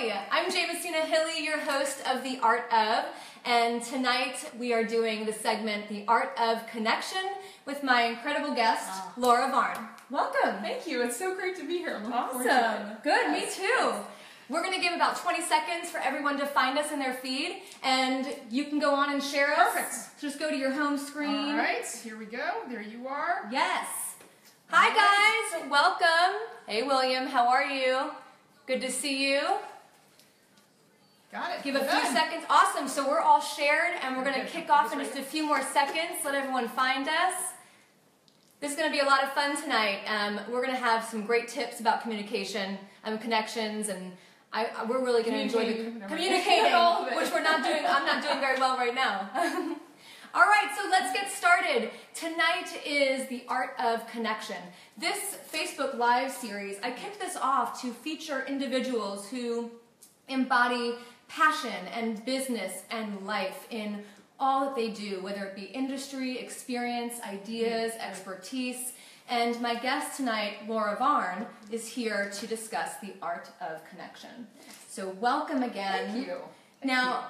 Hi, I'm Jamesina Hilly, your host of The Art Of, and tonight we are doing the segment The Art of Connection with my incredible guest, Laura Varn. Welcome. Thank you. It's so great to be here. Awesome. Good, me too. We're going to give about 20 seconds for everyone to find us in their feed, and you can go on and share us. Perfect. Just go to your home screen. All right, here we go. There you are. Yes. Hi, guys. Welcome. Hey, William. How are you? Good to see you. Got it. Give a few seconds. Awesome. So we're all shared, and we're going to kick off in just a few more seconds. Let everyone find us. This is going to be a lot of fun tonight. We're going to have some great tips about communication and connections, and we're really going to enjoy the communicating, which we're not doing. I'm not doing very well right now. All right, so let's get started. Tonight is The Art of Connection. This Facebook Live series, I kicked this off to feature individuals who embody passion and business and life in all that they do, whether it be industry, experience, ideas, expertise. And my guest tonight, Laura Varn, is here to discuss the art of connection. So welcome again. Thank you. Now,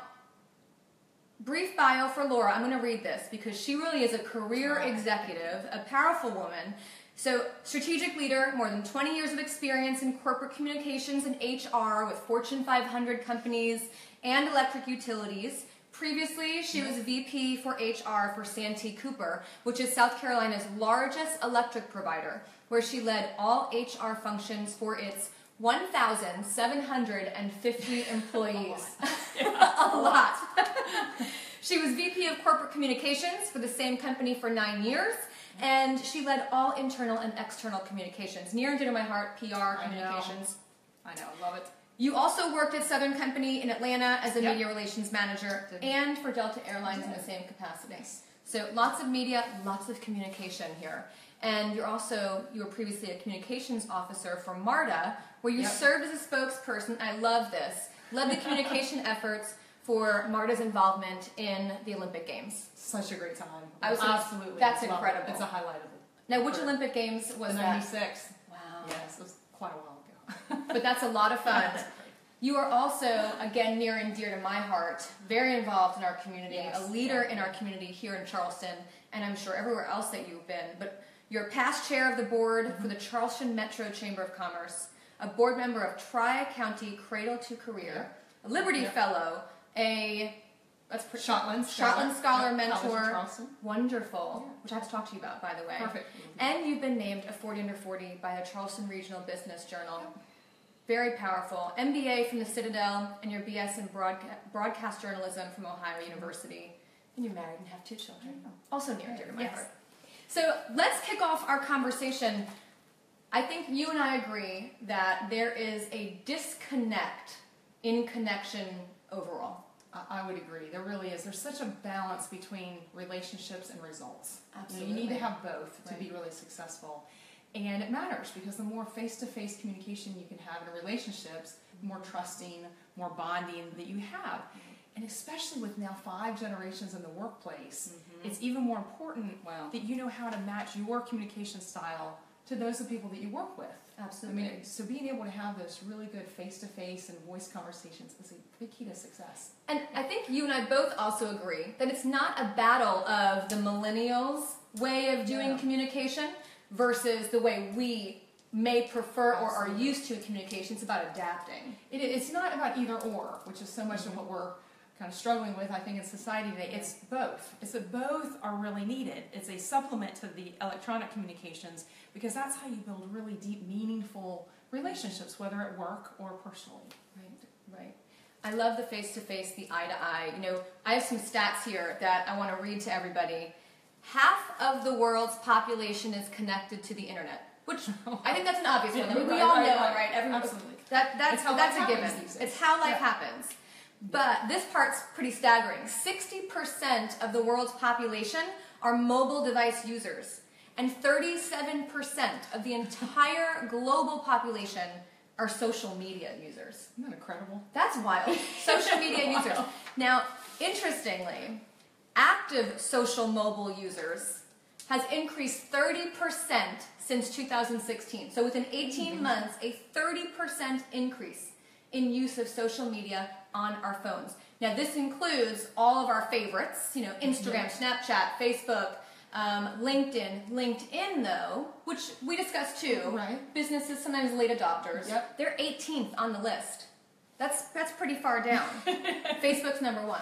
brief bio for Laura. I'm going to read this because she really is a career executive, a powerful woman. So, strategic leader, more than 20 years of experience in corporate communications and HR with Fortune 500 companies and electric utilities. Previously, she was VP for HR for Santee Cooper, which is South Carolina's largest electric provider, where she led all HR functions for its 1,750 employees. A lot. She was VP of Corporate Communications for the same company for 9 years, and she led all internal and external communications. Near and dear to my heart, PR communications. I know, love it. You also worked at Southern Company in Atlanta as a media relations manager and for Delta Airlines in the same capacity. So lots of media, lots of communication here. And you were previously a communications officer for MARTA, where you served as a spokesperson. I love this. Led the communication efforts for MARTA's involvement in the Olympic Games. Such a great time. Absolutely. That's incredible. It's a highlight of it. Now, which Olympic Games was that? 96. Wow. Yes, it was quite a while ago. But that's a lot of fun. You are also, again, near and dear to my heart, very involved in our community, a leader in our community here in Charleston, and I'm sure everywhere else that you've been. But you're past chair of the board for the Charleston Metro Chamber of Commerce, a board member of Tri-County Cradle to Career, a Liberty Fellow, Shotland Scholar Mentor. Wonderful. Which I have to talk to you about, by the way. Perfect. And you've been named a 40 under 40 by the Charleston Regional Business Journal. Very powerful. MBA from the Citadel and your BS in broadcast journalism from Ohio University. And you're married and have 2 children. Also near and dear to my heart. So let's kick off our conversation. I think you and I agree that there is a disconnect in connection overall. I would agree. There really is. There's such a balance between relationships and results. Absolutely. You need to have both to be really successful. And it matters because the more face-to-face communication you can have in relationships, the more trusting, more bonding that you have. And especially with now 5 generations in the workplace, it's even more important that you know how to match your communication style to those of the people that you work with. Absolutely. I mean, so being able to have those really good face-to-face and voice conversations is a big key to success. And I think you and I both also agree that it's not a battle of the millennials' way of doing communication versus the way we may prefer or are used to in communication. It's about adapting. It's not about either or, which is so much of what we're kind of struggling with, I think, in society today. It's both. It's that both are really needed. It's a supplement to the electronic communications because that's how you build really deep, meaningful relationships, whether at work or personally. Right. I love the face-to-face, the eye-to-eye. You know, I have some stats here that I want to read to everybody. Half of the world's population is connected to the internet, which I think that's an obvious one. We all know it, right? Absolutely. That's a given. It's how life happens. But this part's pretty staggering. 60% of the world's population are mobile device users, and 37% of the entire global population are social media users. Isn't that incredible? That's wild. Social media users. Now, interestingly, active social mobile users has increased 30% since 2016. So within 18 months, a 30% increase in use of social media on our phones. Now, this includes all of our favorites, you know, Instagram, Snapchat, Facebook, LinkedIn. LinkedIn, though, which we discussed too, right. Businesses, sometimes late adopters, they're 18th on the list. That's pretty far down. Facebook's number 1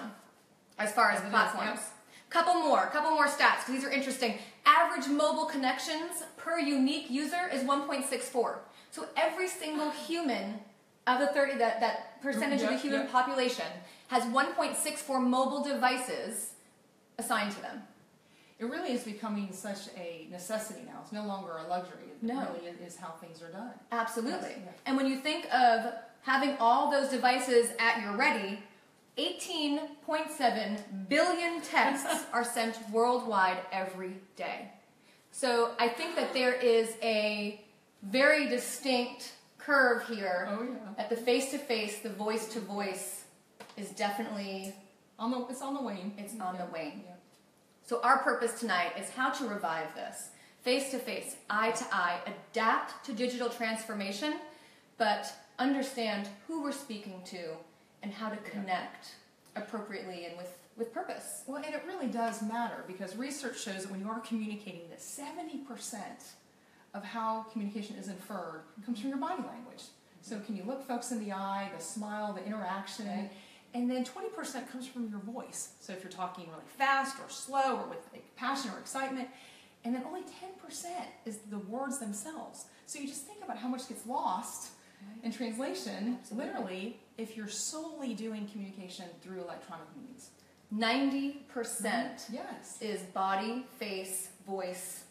as far as platforms. Couple more stats, because these are interesting. Average mobile connections per unique user is 1.64. So every single human of the 30, that percentage of the human population has 1.64 mobile devices assigned to them. It really is becoming such a necessity now. It's no longer a luxury. It really is how things are done. Absolutely. Yes. And when you think of having all those devices at your ready, 18.7 billion texts are sent worldwide every day. So I think that there is a very distinct curve here. At the face-to-face, the voice-to-voice is definitely it's on the wane. It's on the wane. Yeah. So our purpose tonight is how to revive this. Face-to-face, eye-to-eye, adapt to digital transformation, but understand who we're speaking to and how to connect appropriately and with purpose. Well, and it really does matter, because research shows that when you are communicating, that 70% of how communication is inferred comes from your body language. So can you look folks in the eye, the smile, the interaction, and then 20% comes from your voice. So if you're talking really fast or slow or with passion or excitement, and then only 10% is the words themselves. So you just think about how much gets lost in translation, literally, if you're solely doing communication through electronic means. 90% is body, face, voice,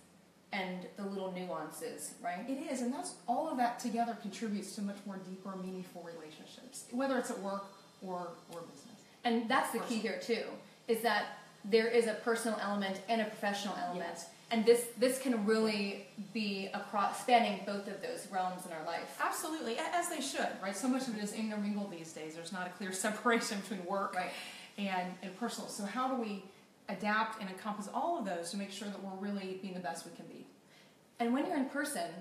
and the little nuances, right? It is, and all of that together contributes to much more deeper, meaningful relationships, whether it's at work or business. And that's the key here too, is that there is a personal element and a professional element. Yes. And this can really be spanning both of those realms in our life. Absolutely, as they should, right? So much of it is intermingled these days. There's not a clear separation between work and personal. So how do we adapt and encompass all of those to make sure that we're really being the best we can be? And when you're in person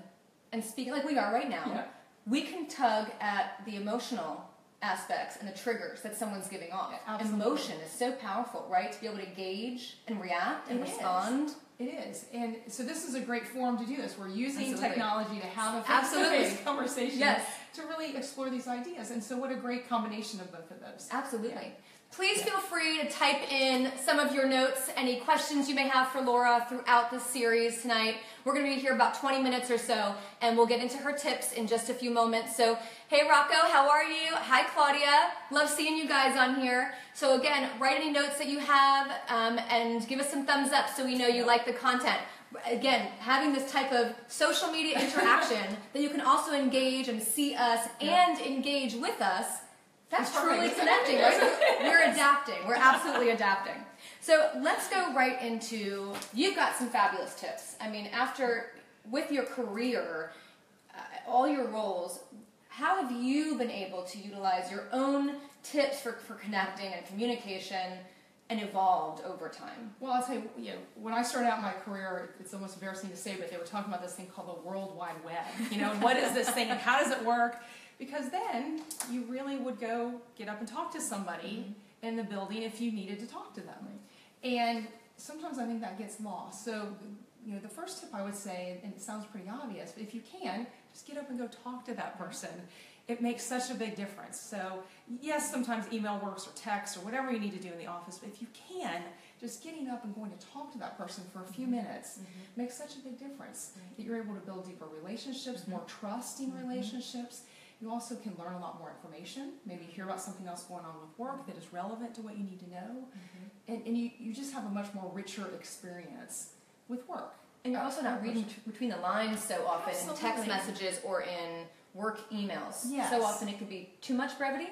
and speaking like we are right now, we can tug at the emotional aspects and the triggers that someone's giving off. Emotion is so powerful, right? To be able to gauge and react and respond. It is. And so this is a great forum to do this. We're using technology to have a face-to-face conversation to really explore these ideas. And so what a great combination of both of those. Absolutely. Yeah. Please feel free to type in some of your notes, any questions you may have for Laura throughout this series tonight. We're going to be here about 20 minutes or so, and we'll get into her tips in just a few moments. So, hey Rocco, how are you? Hi Claudia. Love seeing you guys on here. So again, write any notes that you have and give us some thumbs up so we know you like the content. Again, having this type of social media interaction that you can also engage and see us and engage with us. That's truly connecting, right? We're adapting. We're absolutely adapting. So let's go right into, you've got some fabulous tips. I mean, with your career, all your roles, how have you been able to utilize your own tips for connecting and communication and evolved over time? Well, I'll tell you, when I started out my career, it's almost embarrassing to say, but they were talking about this thing called the World Wide Web. And what is this thing and how does it work? Because then you really would go get up and talk to somebody in the building if you needed to talk to them. And sometimes I think that gets lost. So, the first tip I would say, and it sounds pretty obvious, but if you can, just get up and go talk to that person. It makes such a big difference. So, yes, sometimes email works or text or whatever you need to do in the office, but if you can, just getting up and going to talk to that person for a few minutes makes such a big difference that you're able to build deeper relationships, more trusting relationships. You also can learn a lot more information. Maybe hear about something else going on with work that is relevant to what you need to know. And you just have a much more richer experience with work. And you're also not reading between the lines so often in text messages or in work emails. Yes. So often it could be too much brevity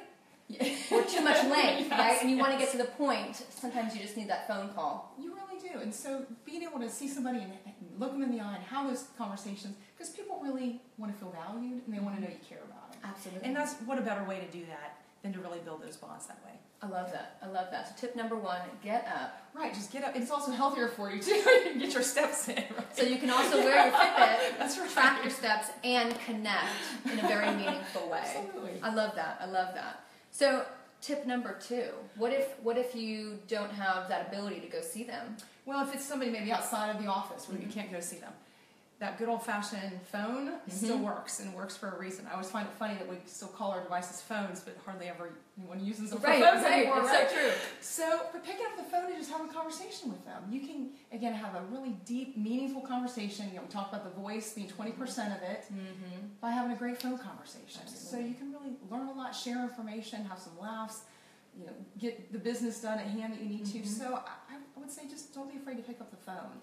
or too much length, right? And you want to get to the point. Sometimes you just need that phone call. You really do. And so being able to see somebody and look them in the eye and have those conversations, because people really want to feel valued and they want to know you care about them. Absolutely. And that's what a better way to do that than to really build those bonds that way. I love that. I love that. So tip number 1, get up. Right, just get up. It's also healthier for you too. You can get your steps in. Right? So you can also wear your Fitbit, That's right. track your steps, and connect in a very meaningful way. Absolutely. I love that. I love that. So tip number 2, what if you don't have that ability to go see them? Well, if it's somebody maybe outside of the office where you can't go see them, that good old-fashioned phone still works, and works for a reason. I always find it funny that we still call our devices phones, but hardly ever anyone uses them for phones anymore. It's right? so true. So, but picking up the phone and just having a conversation with them. You can, again, have a really deep, meaningful conversation. We talk about the voice being 20% of it by having a great phone conversation. Absolutely. So you can really learn a lot, share information, have some laughs, get the business done at hand that you need to. So I would say just don't be afraid to pick up the phone.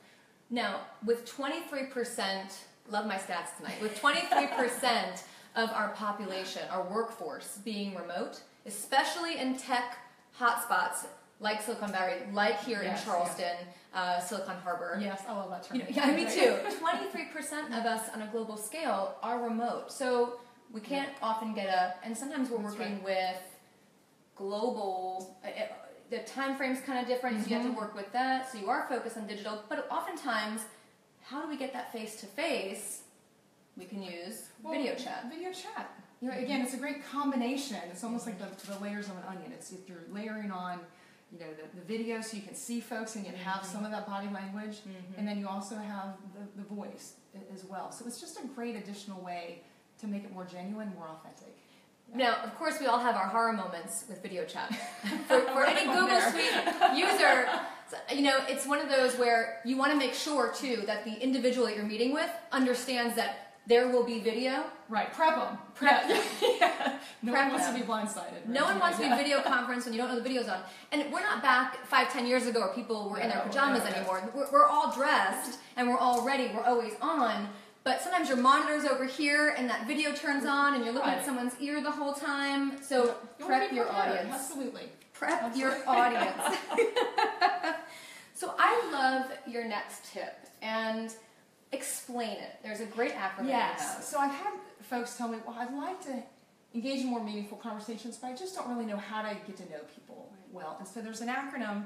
Now, with 23%, love my stats tonight, with 23% of our population, our workforce being remote, especially in tech hotspots like Silicon Valley, like here in Charleston, Silicon Harbor. Yes, I love that term. Yeah, me too. 23% of us on a global scale are remote. So we can't often get up, and sometimes we're working with global, the time frame's kind of different, so you have to work with that, so you are focused on digital, but oftentimes, how do we get that face-to-face? We can use video chat. Video chat. Again, it's a great combination. It's almost like the layers of an onion. It's if you're layering on, the video so you can see folks and you have some of that body language, and then you also have the voice as well. So it's just a great additional way to make it more genuine, more authentic. Now, of course, we all have our horror moments with video chat. For any Google Suite user, it's one of those where you want to make sure, too, that the individual that you're meeting with understands that there will be video. Right, prep them. No one wants to be blindsided. Right? No one wants to be video conference when you don't know the video's on. And we're not back 5-10 years ago where people were in their pajamas anymore. We're all dressed, and we're all ready. We're always on. But sometimes your monitor's over here, and that video turns on, and you're looking at someone's ear the whole time. So prep your audience. Absolutely. Prep your audience. So I love your next tip, and explain it. There's a great acronym. Yes. So I've had folks tell me, well, I'd like to engage in more meaningful conversations, but I just don't really know how to get to know people well. And so there's an acronym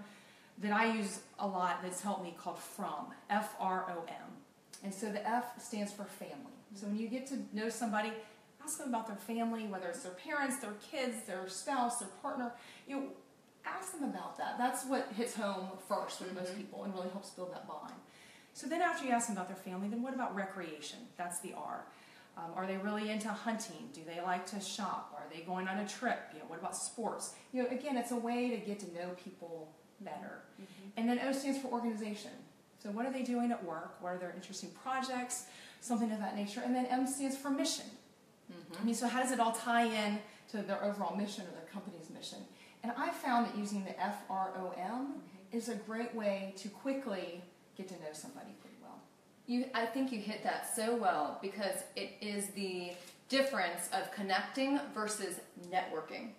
that I use a lot that's helped me called FROM, F-R-O-M. And so the F stands for family. So when you get to know somebody, ask them about their family, whether it's their parents, their kids, their spouse, their partner. Ask them about that. That's what hits home first with most people and really helps build that bond. So then after you ask them about their family, then what about recreation? That's the R. Are they really into hunting? Do they like to shop? Are they going on a trip? What about sports? Again, it's a way to get to know people better. And then O stands for organization. So what are they doing at work? What are their interesting projects? Something of that nature. And then M stands for mission. So how does it all tie in to their overall mission or their company's mission? And I found that using the F-R-O-M is a great way to quickly get to know somebody pretty well. I think you hit that so well, because it is the difference of connecting versus networking,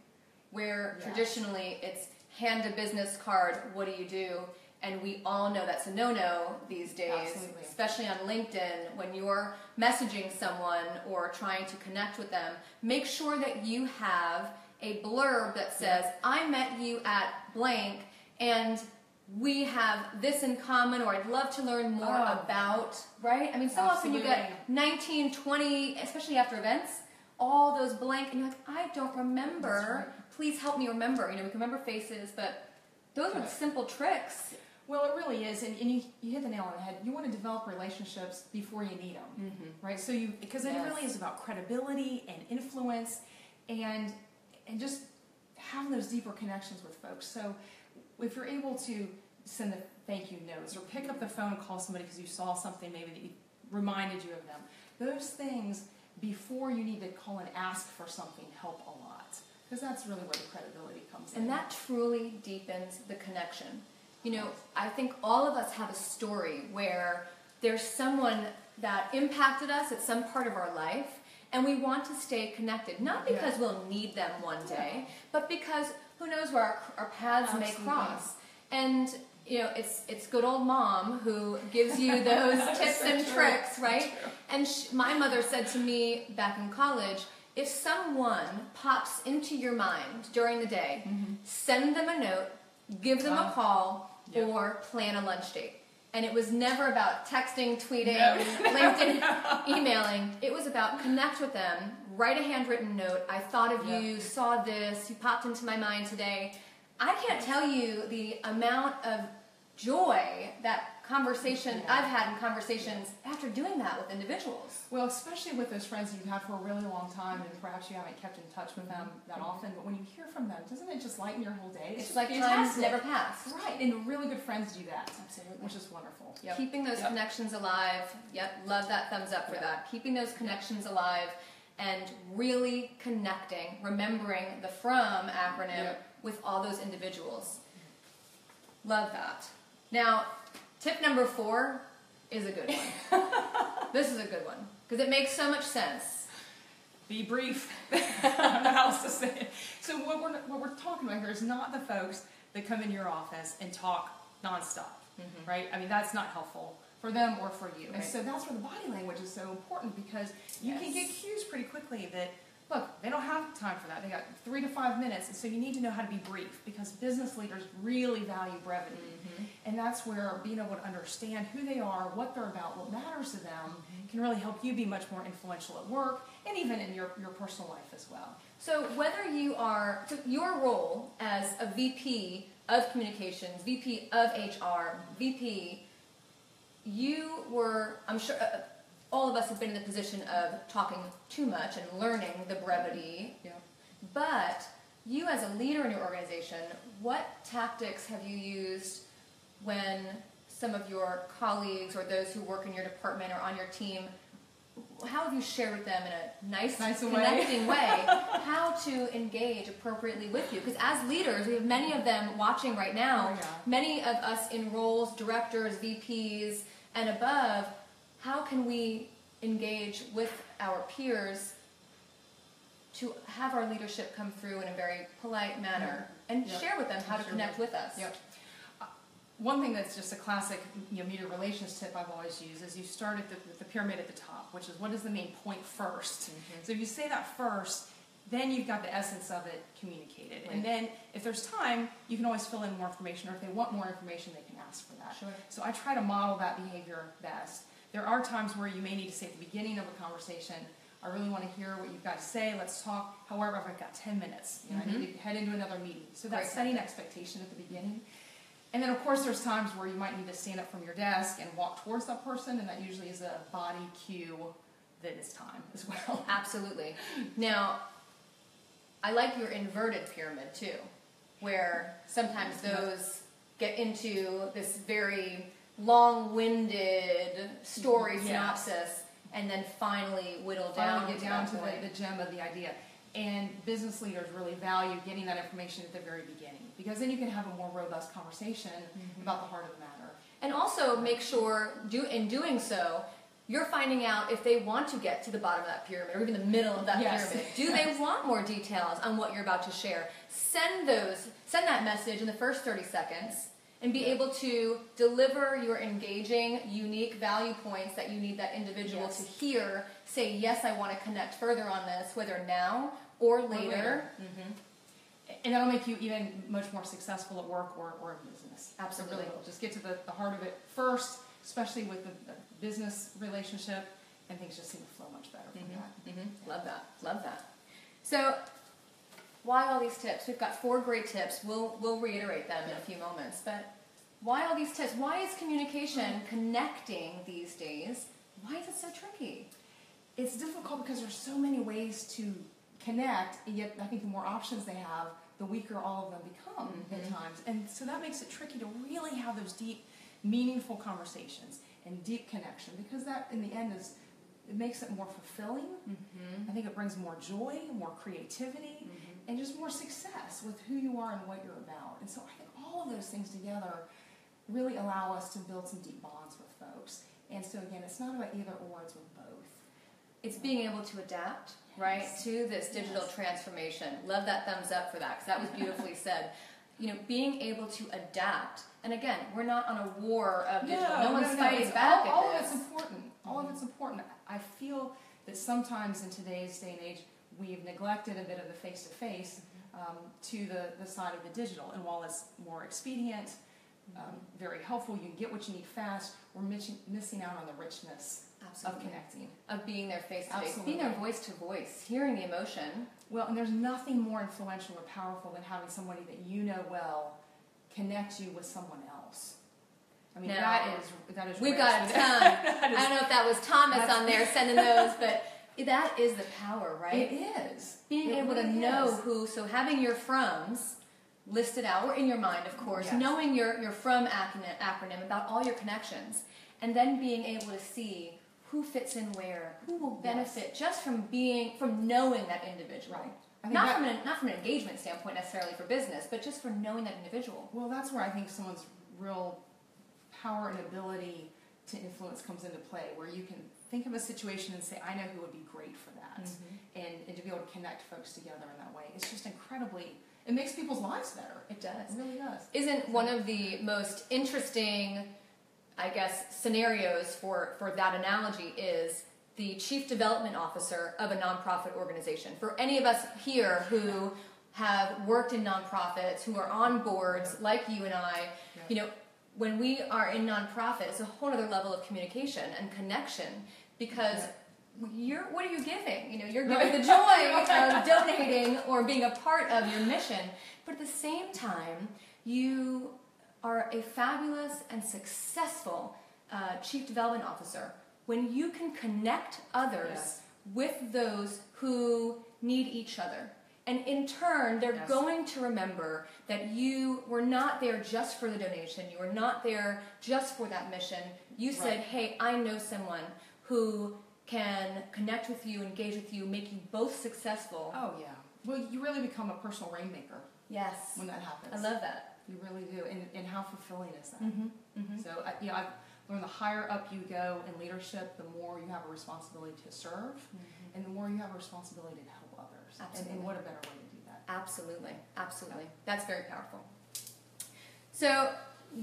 where traditionally it's hand a business card, what do you do? And we all know that's a no-no these days, especially on LinkedIn. When you're messaging someone or trying to connect with them, make sure that you have a blurb that says, I met you at blank, and we have this in common, or I'd love to learn more about, right? I mean, so often you get 19, 20, especially after events, all those blank, and you're like, I don't remember. Please help me remember. We can remember faces, but those are simple tricks. Well, it really is, and you hit the nail on the head. You want to develop relationships before you need them, right? So because it really is about credibility and influence, and just having those deeper connections with folks. So if you're able to send the thank you notes or pick up the phone and call somebody because you saw something maybe that reminded you of them, those things before you need to call and ask for something help a lot, because that's really where the credibility comes in. And that truly deepens the connection. I think all of us have a story where there's someone that impacted us at some part of our life, and we want to stay connected. Not because we'll need them one day, but because who knows where our paths may cross. And it's good old mom who gives you those tips and tricks, right? And my mother said to me back in college, if someone pops into your mind during the day, send them a note, give them a call, or plan a lunch date. And it was never about texting, tweeting, LinkedIn, emailing. It was about connect with them, write a handwritten note. I thought of you, saw this, you popped into my mind today. I can't tell you the amount of joy that conversation I've had in conversations after doing that with individuals. Well, especially with those friends that you've had for a really long time, and perhaps you haven't kept in touch with them that often, but when you hear from them, doesn't it just lighten your whole day? It's like time's never passed. Right, and really good friends do that. Absolutely. Which is wonderful. Keeping those connections alive. Love that thumbs up for that. Keeping those connections alive and really connecting, remembering the FROM acronym with all those individuals. Love that. Now, tip number 4 is a good one. This is a good one because it makes so much sense. Be brief. How else to say it? So what we're talking about here is not the folks that come in your office and talk nonstop, right? I mean, that's not helpful for them or for you. Right. And so that's where the body language is so important, because you can get cues pretty quickly that, look, they don't have time for that. They got 3 to 5 minutes, and so you need to know how to be brief, because business leaders really value brevity. And that's where being able to understand who they are, what they're about, what matters to them, can really help you be much more influential at work and even in your personal life as well. So whether you are, so your role as a VP of communications, VP of HR, VP, you were, I'm sure, all of us have been in the position of talking too much and learning the brevity. But you as a leader in your organization, what tactics have you used when some of your colleagues or those who work in your department or on your team, how have you shared with them in a nice connecting way how to engage appropriately with you? Because as leaders, we have many of them watching right now, many of us in roles, directors, VPs, and above. How can we engage with our peers to have our leadership come through in a very polite manner and share with them how to connect with us? One thing that's just a classic media relations tip I've always used is you start with the pyramid at the top, which is what is the main point first. So if you say that first, then you've got the essence of it communicated. And then if there's time, you can always fill in more information, or if they want more information, they can ask for that. So I try to model that behavior best. There are times where you may need to say at the beginning of a conversation, I really want to hear what you've got to say, let's talk. However, I've got 10 minutes. I need to head into another meeting. So that's setting expectation at the beginning. And then, of course, there's times where you might need to stand up from your desk and walk towards that person, and that usually is a body cue that it's time as well. Absolutely. Now, I like your inverted pyramid, too, where sometimes those get into this very long-winded story synopsis, and then finally whittle down get down to the gem of the idea. And business leaders really value getting that information at the very beginning, because then you can have a more robust conversation about the heart of the matter. And also make sure, in doing so, you're finding out if they want to get to the bottom of that pyramid, or even the middle of that pyramid. Do they want more details on what you're about to share? Send that message in the first 30 seconds, and be able to deliver your engaging, unique value points that you need that individual to hear. Say, yes, I want to connect further on this, whether now or later. And that'll make you even much more successful at work or in business. Absolutely. Really, just get to the heart of it first, especially with the business relationship, and things just seem to flow much better from that. Love that. Love that. So, why all these tips? We've got 4 great tips. We'll reiterate them in a few moments. But why all these tips? Why is communication connecting these days? Why is it so tricky? It's difficult because there's so many ways to connect, and yet I think the more options they have, the weaker all of them become at times. And so that makes it tricky to really have those deep, meaningful conversations and deep connection, because that, in the end, it makes it more fulfilling. I think it brings more joy, more creativity, and just more success with who you are and what you're about. And so I think all of those things together really allow us to build some deep bonds with folks. And so again, it's not about either or, it's with both. It's being able to adapt, right, to this digital transformation. Love that thumbs up for that, because that was beautifully said. Being able to adapt. And again, we're not on a war of digital. No one's fighting back at all this. of it's important. All of it's important. I feel that sometimes in today's day and age, we've neglected a bit of the face-to-face to the side of the digital. And while it's more expedient, very helpful, you can get what you need fast, we're missing out on the richness of connecting. Of being there face-to-face, being there voice-to-voice, hearing the emotion. Well, and there's nothing more influential or powerful than having somebody that you know well connect you with someone else. I mean, that is we've got a ton. I don't know if that was Thomas on there sending those, but that is the power, right? It is. Being able to know who, so having your froms listed out, or in your mind, of course, knowing your from acronym about all your connections, and then being able to see who fits in where, who will benefit just from knowing that individual. Right. Not from an engagement standpoint necessarily for business, but just for knowing that individual. Well, that's where I think someone's real power and ability to influence comes into play, where you can think of a situation and say, I know who would be great for that, and to be able to connect folks together in that way. It's just it makes people's lives better. It does. It really does. Isn't one of the most interesting, I guess, scenarios for that analogy is the chief development officer of a nonprofit organization. For any of us here who have worked in nonprofits, who are on boards like you and I, when we are in nonprofit, it's a whole other level of communication and connection, because what are you giving? You're giving the joy of donating or being a part of your mission, but at the same time, you are a fabulous and successful chief development officer when you can connect others with those who need each other. And in turn, they're going to remember that you were not there just for the donation. You were not there just for that mission. You said, hey, I know someone who can connect with you, engage with you, make you both successful. Oh, yeah. Well, you really become a personal rainmaker. Yes. When that happens. I love that. You really do. And how fulfilling is that? So, I've learned the higher up you go in leadership, the more you have a responsibility to serve, and the more you have a responsibility to help others. Absolutely. And what a better way to do that. Absolutely. Absolutely. That's very powerful. So,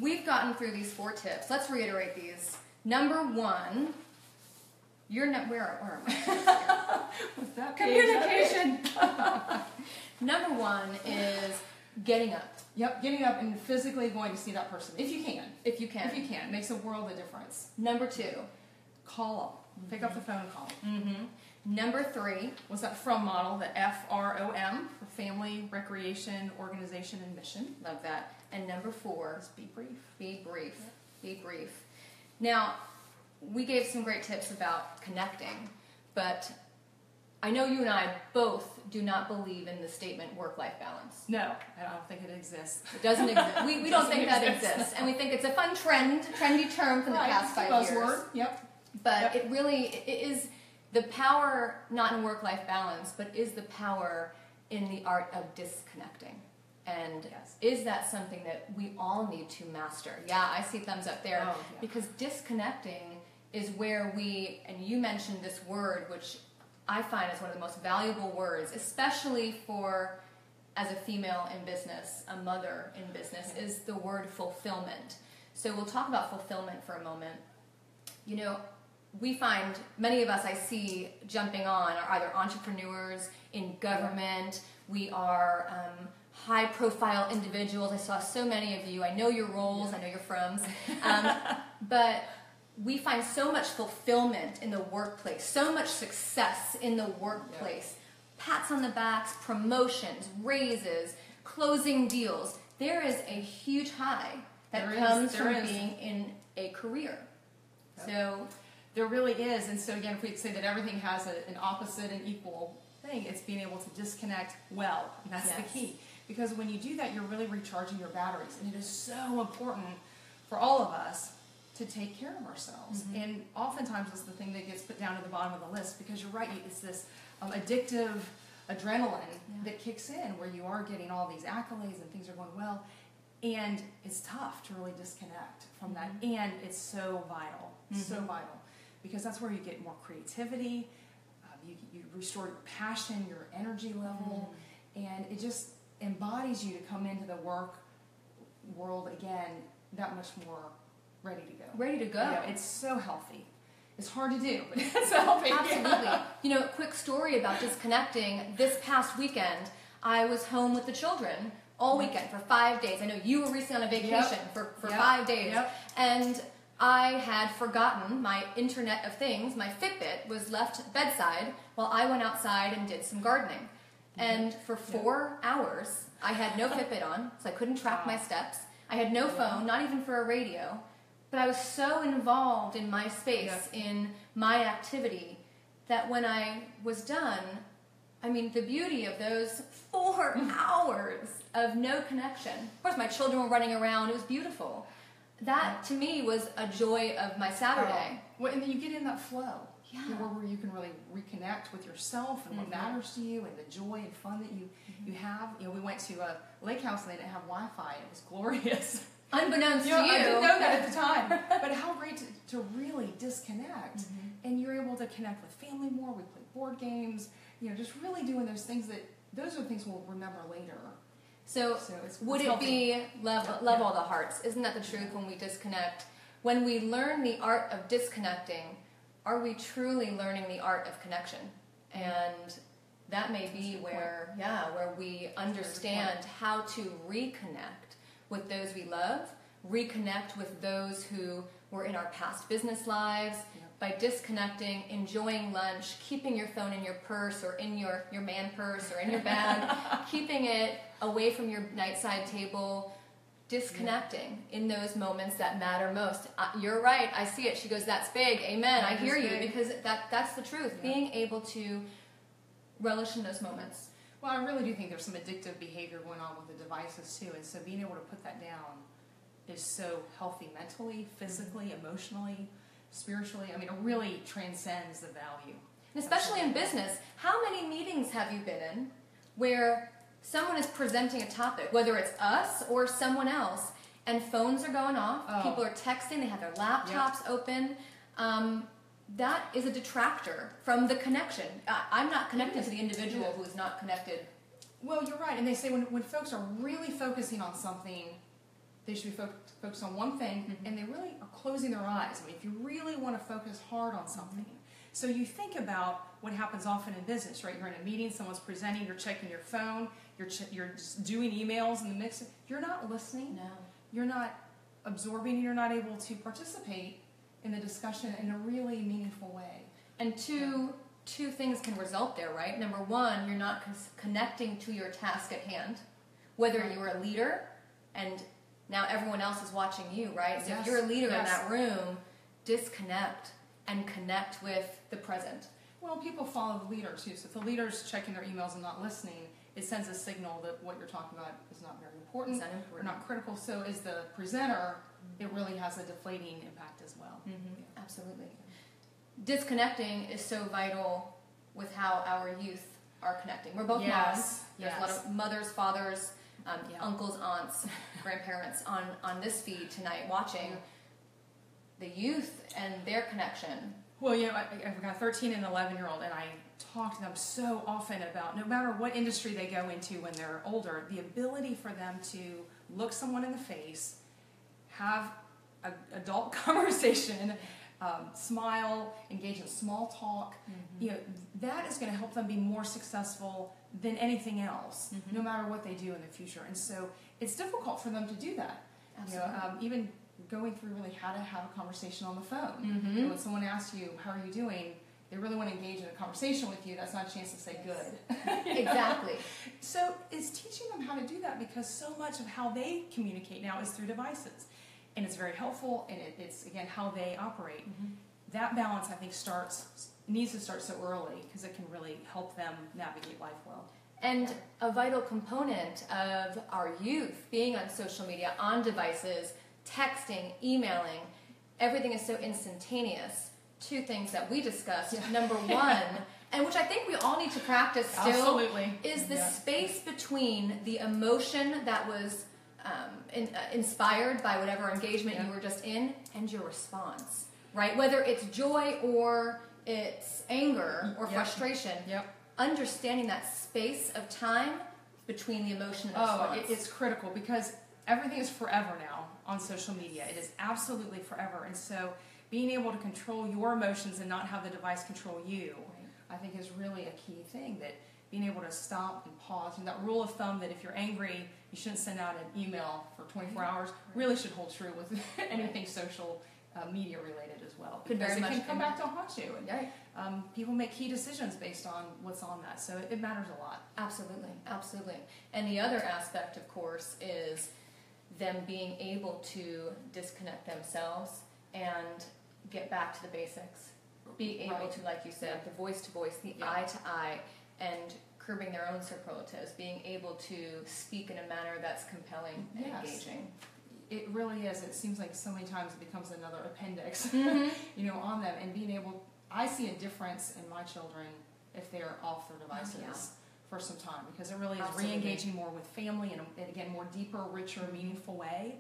we've gotten through these 4 tips. Let's reiterate these. Number 1, where am I? What's that? Communication. Number 1 is getting up. Yep, getting up and physically going to see that person. If you can. If you can. If you can. It makes a world of difference. Number 2. Call them. Pick up the phone and call them. Number 3 was that FROM model, the FROM, for family, recreation, organization, and mission. Love that. And number 4 is be brief. Be brief. Be brief. Now, we gave some great tips about connecting, but I know you and I both do not believe in the statement work-life balance. No, I don't think it exists. It doesn't exist. We don't think that exists. And we think it's a fun trendy term from the past 5 years. Buzzword. Yep. But it is the power, not in work-life balance, but is the power in the art of disconnecting. And is that something that we all need to master? Yeah, I see thumbs up there. Because disconnecting is where and you mentioned this word, which I find is one of the most valuable words, especially as a female in business, a mother in business, is the word fulfillment. So we'll talk about fulfillment for a moment. We find many of us I see jumping on are either entrepreneurs in government. We are high-profile individuals. I saw so many of you. I know your roles. I know your froms. But we find so much fulfillment in the workplace, so much success in the workplace. Pats on the backs, promotions, raises, closing deals. There is a huge high that comes from being in a career. So there really is. And so again, if we say that everything has an opposite and equal thing, it's being able to disconnect well. And that's the key. Because when you do that, you're really recharging your batteries. And it is so important for all of us to take care of ourselves. And oftentimes it's the thing that gets put down at the bottom of the list, because you're right, it's this addictive adrenaline that kicks in where you are getting all these accolades and things are going well. And it's tough to really disconnect from that. And it's so vital, so vital. Because that's where you get more creativity, you restore your passion, your energy level, and it just embodies you to come into the work world again that much more ready to go. Ready to go. It's so healthy. It's hard to do, but it's helping. Absolutely. You know, quick story about disconnecting. This past weekend, I was home with the children all weekend for 5 days. I know you were recently on a vacation for 5 days. And I had forgotten my Internet of Things. My Fitbit was left bedside while I went outside and did some gardening. And for 4 hours, I had no Fitbit on, so I couldn't track my steps. I had no phone, not even for a radio. But I was so involved in my space, in my activity, that when I was done, I mean, the beauty of those 4 hours of no connection. Of course, my children were running around. It was beautiful. That, to me, was a joy of my Saturday. Well, and then you get in that flow. Yeah. Where you can really reconnect with yourself and what matters to you and the joy and fun that you have. You know, we went to a lake house and they didn't have Wi-Fi. It was glorious. Unbeknownst to you. I didn't know that at the time. But how great to really disconnect. And you're able to connect with family more. We play board games. You know, just really doing those things those are the things we'll remember later. So would it be love all the hearts? Isn't that the truth when we disconnect? When we learn the art of disconnecting, are we truly learning the art of connection? And that may be where we understand how to reconnect with those we love, reconnect with those who were in our past business lives, by disconnecting, enjoying lunch, keeping your phone in your purse or in your man purse or in your bag, keeping it away from your nightside table, disconnecting in those moments that matter most. You're right. I see it. She goes, that's big. Amen. I hear you, because that's the truth. Being able to relish in those moments. Well, I really do think there's some addictive behavior going on with the devices too, and so being able to put that down is so healthy mentally, physically, emotionally, spiritually. I mean, it really transcends the value. And especially in business, how many meetings have you been in where someone is presenting a topic, whether it's us or someone else, and phones are going off, people are texting, they have their laptops open. That is a detractor from the connection. I'm not connected to the individual who is not connected. Well, you're right. And they say when folks are really focusing on something, they should be focused on one thing, and they really are closing their eyes. I mean, if you really want to focus hard on something. So you think about what happens often in business, right? You're in a meeting, someone's presenting, you're checking your phone, you're just doing emails in the mix. You're not listening. No. You're not absorbing. You're not able to participate in the discussion in a really meaningful way. And two things can result there, right? Number one, you're not connecting to your task at hand, whether you're a leader and now everyone else is watching you, right? So if you're a leader in that room, disconnect and connect with the present. Well, people follow the leader too. So if the leader's checking their emails and not listening, it sends a signal that what you're talking about is not very important, or not critical. So as the presenter, it really has a deflating impact as well. Absolutely. Disconnecting is so vital with how our youth are connecting. We're both moms. There's a lot of mothers, fathers, uncles, aunts, grandparents on this feed tonight watching the youth and their connection. Well, you know, I've got a 13 and 11-year-old, and I talk to them so often about, no matter what industry they go into when they're older, the ability for them to look someone in the face, have an adult conversation, smile, engage in small talk. You know, that is going to help them be more successful than anything else, no matter what they do in the future. And so it's difficult for them to do that. Absolutely. You know, even going through really how to have a conversation on the phone. You know, when someone asks you, how are you doing? They really want to engage in a conversation with you. That's not a chance to say good. Exactly. So it's teaching them how to do that, because so much of how they communicate now is through devices. And it's very helpful, and it's, again, how they operate. That balance, I think, needs to start so early, because it can really help them navigate life well. And a vital component of our youth being on social media, on devices, texting, emailing, everything is so instantaneous. Two things that we discussed. Number one, and which I think we all need to practice still, is the space between the emotion that was inspired by whatever engagement you were just in and your response, right? Whether it's joy or it's anger or frustration, understanding that space of time between the emotion and the response. It's critical, because everything is forever now on social media. It is absolutely forever. And so being able to control your emotions and not have the device control you, I think is really a key thing, that being able to stop and pause. And that rule of thumb that if you're angry, you shouldn't send out an email for 24 hours really should hold true with anything social media related as well. Because it can come back to haunt you. And people make key decisions based on what's on that. So it matters a lot. Absolutely, absolutely. And the other aspect, of course, is them being able to disconnect themselves and get back to the basics. Be able to, like you said, the voice to voice, the eye to eye, and curbing their own superlatives, being able to speak in a manner that's compelling and engaging. It really is. It seems like so many times it becomes another appendix, on them. And being able, I see a difference in my children if they're off their devices for some time, because it really is re-engaging more with family and again, more deeper, richer, meaningful way,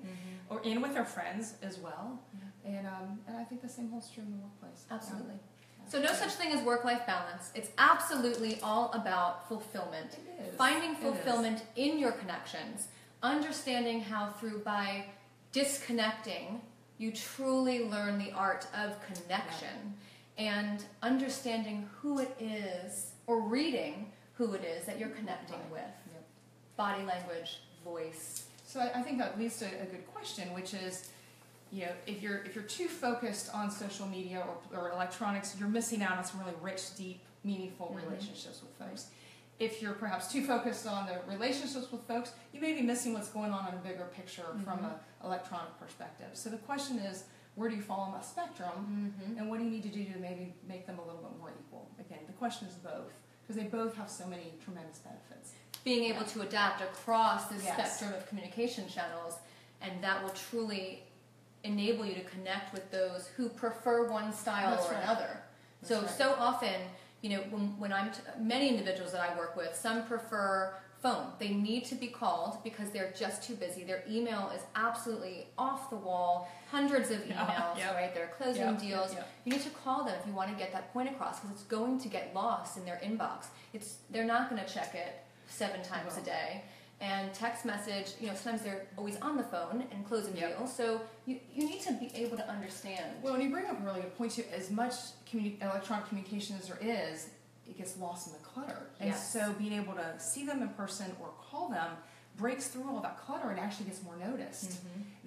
and with their friends as well. And I think the same holds true in the workplace. Absolutely. So no such thing as work-life balance. It's absolutely all about fulfillment. It is. Finding fulfillment in your connections, understanding how by disconnecting, you truly learn the art of connection, and understanding who it is, or reading who it is that you're connecting with. Body language, voice. So I think that leads to a good question, which is, if you're too focused on social media or electronics, you're missing out on some really rich, deep, meaningful relationships with folks. If you're perhaps too focused on the relationships with folks, you may be missing what's going on in a bigger picture from an electronic perspective. So the question is, where do you fall on that spectrum, and what do you need to do to maybe make them a little bit more equal? Again, the question is both, because they both have so many tremendous benefits. Being able to adapt across the spectrum of communication channels, and that will truly enable you to connect with those who prefer one style or another. So often, when many individuals that I work with, some prefer phone. They need to be called because they're just too busy. Their email is absolutely off the wall, hundreds of emails, right? They're closing deals. You need to call them if you want to get that point across, because it's going to get lost in their inbox. They're not going to check it 7 times a day. And text message, sometimes they're always on the phone and closing deals. So you need to be able to understand. Well, when you bring up a really good point too, as much electronic communication as there is, it gets lost in the clutter. And so being able to see them in person or call them breaks through all that clutter and actually gets more noticed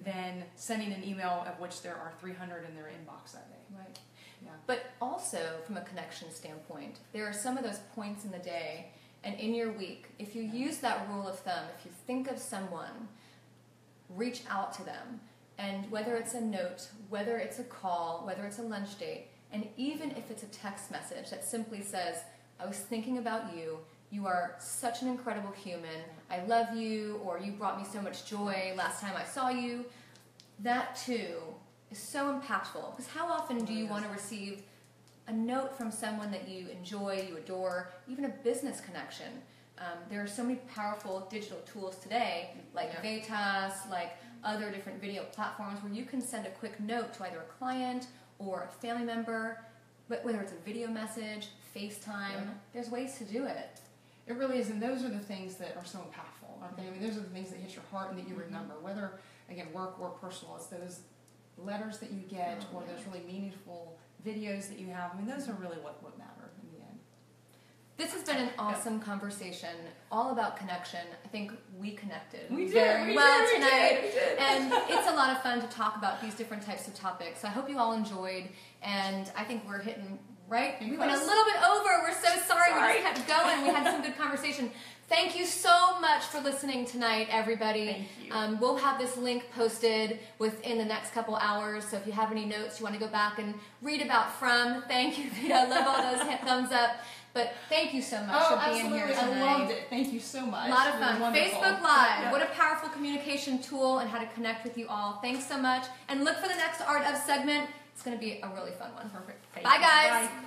than sending an email of which there are 300 in their inbox that day. Right. Yeah. But also, from a connection standpoint, there are some of those points in the day and in your week, if you use that rule of thumb, if you think of someone, reach out to them. And whether it's a note, whether it's a call, whether it's a lunch date, and even if it's a text message that simply says, I was thinking about you, you are such an incredible human, I love you, or you brought me so much joy last time I saw you, that too is so impactful. Because how often do you want to receive a note from someone that you enjoy, you adore, even a business connection? There are so many powerful digital tools today, like Vetas, like other different video platforms, where you can send a quick note to either a client or a family member, but whether it's a video message, FaceTime, there's ways to do it. It really is, and those are the things that are so impactful, aren't they? I mean, those are the things that hit your heart and that you remember, whether, again, work or personal. It's those letters that you get or those really meaningful videos that you have. I mean, those are really what matter in the end. This has been an awesome conversation, all about connection. I think we connected very well tonight. And it's a lot of fun to talk about these different types of topics. So I hope you all enjoyed, and I think we're hitting right. We went a little bit over. We're so sorry. We just kept going. We had some good conversation. Thank you so much for listening tonight, everybody. Thank you. We'll have this link posted within the next couple hours, so if you have any notes you want to go back and read about from, thank you, Vita. I love all those thumbs up. But thank you so much for being here tonight. I loved it. Thank you so much. A lot of fun. Facebook Live. What a powerful communication tool, and how to connect with you all. Thanks so much. And look for the next Art of segment. It's going to be a really fun one. Perfect. Bye, guys. Bye.